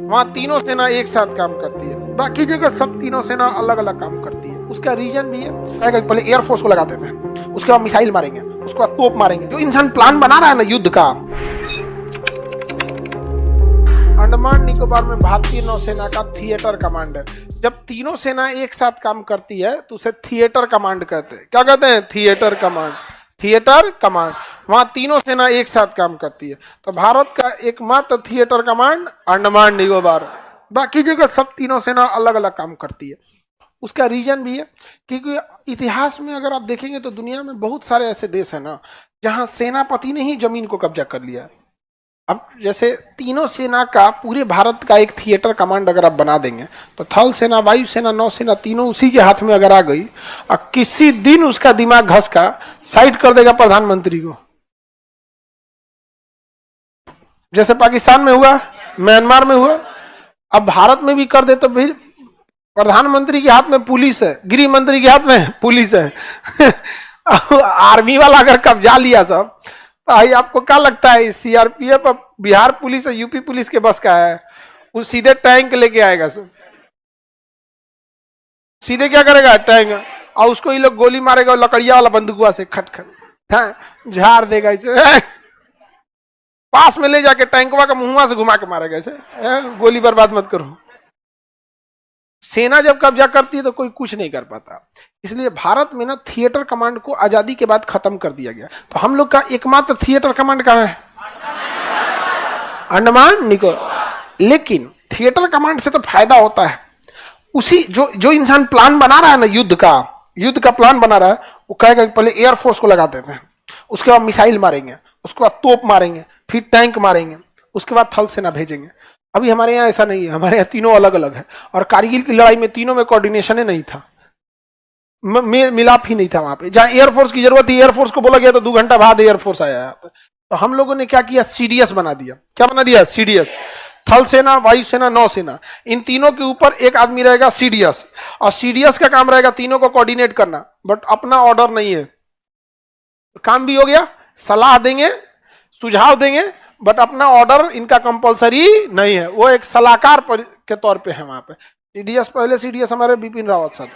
वहां तीनों सेना एक साथ काम करती है, बाकी जगह सब तीनों सेना अलग अलग काम करती है। उसका रीजन भी है, पहले एयरफोर्स को लगा देते हैं, उसके बाद मिसाइल मारेंगे, उसके बाद तोप मारेंगे। जो इंसान प्लान बना रहा है ना युद्ध का, अंडमान निकोबार में भारतीय नौसेना का थिएटर कमांड है। जब तीनों सेना एक साथ काम करती है तो उसे थिएटर कमांड कहते हैं। क्या कहते हैं? Theatre command. थिएटर कमांड, वहां तीनों सेना एक साथ काम करती है। तो भारत का एकमात्र थिएटर कमांड अंडमान निकोबार, बाकी जगह सब तीनों सेना अलग अलग काम करती है। उसका रीजन भी है क्योंकि इतिहास में अगर आप देखेंगे तो दुनिया में बहुत सारे ऐसे देश हैं ना जहां सेनापति ने ही जमीन को कब्जा कर लिया है। अब जैसे तीनों सेना का पूरे भारत का एक थिएटर कमांड अगर आप बना देंगे तो थल सेना, वायु सेना, नौसेना तीनों उसी के हाथ में अगर आ गई और किसी दिन उसका दिमाग घस का साइड कर देगा प्रधानमंत्री को, जैसे पाकिस्तान में हुआ, म्यांमार में हुआ, अब भारत में भी कर दे तो फिर प्रधानमंत्री के हाथ में पुलिस है, गृह मंत्री के हाथ में पुलिस है आर्मी वाला अगर कब्जा लिया सब, भाई आपको क्या लगता है सीआरपीएफ बिहार पुलिस और यूपी पुलिस के बस का है? वो सीधे टैंक लेके आएगा सब, सीधे क्या करेगा? टैंक, और उसको ये लोग गोली मारेगा लकड़िया वाला बंदूकुआ से, खटखट झाड़ देगा इसे पास में ले जाके टैंकवा का मुंहवा से घुमा के मारेगा इसे, गोली बर्बाद मत करो। सेना जब कब्जा करती है तो कोई कुछ नहीं कर पाता। इसलिए भारत में ना थिएटर कमांड को आजादी के बाद खत्म कर दिया गया। तो हम लोग का एकमात्र थिएटर कमांड कहां है? अंडमान निकोबार। लेकिन थिएटर कमांड से तो फायदा होता है, उसी जो इंसान प्लान बना रहा है ना युद्ध का प्लान बना रहा है, वो कहेगा कि पहले एयरफोर्स को लगा देते हैं, उसके बाद मिसाइल मारेंगे, उसके बाद तोप मारेंगे, फिर टैंक मारेंगे, उसके बाद थल सेना भेजेंगे। अभी हमारे यहाँ ऐसा नहीं है, हमारे यहाँ तीनों अलग अलग है। और कारगिल की लड़ाई में तीनों में कोऑर्डिनेशन ही नहीं था, मिलाप ही नहीं था। वहां पे जहां एयरफोर्स की जरूरत थी, एयरफोर्स को बोला गया तो 2 घंटा बाद एयरफोर्स आया यहाँ पे। तो हम लोगों ने क्या किया? सीडीएस बना दिया। क्या बना दिया? सीडीएस। थल सेना, वायु सेना, नौसेना, इन तीनों के ऊपर एक आदमी रहेगा सीडीएस, और सीडीएस का काम रहेगा तीनों को कोऑर्डिनेट करना, बट अपना ऑर्डर नहीं है। काम भी हो गया, सलाह देंगे, सुझाव देंगे, बट अपना ऑर्डर इनका कंपलसरी नहीं है, वो एक सलाहकार के तौर पे है वहां पे। सीडीएस, पहले सीडीएस हमारे बिपिन रावत साहब।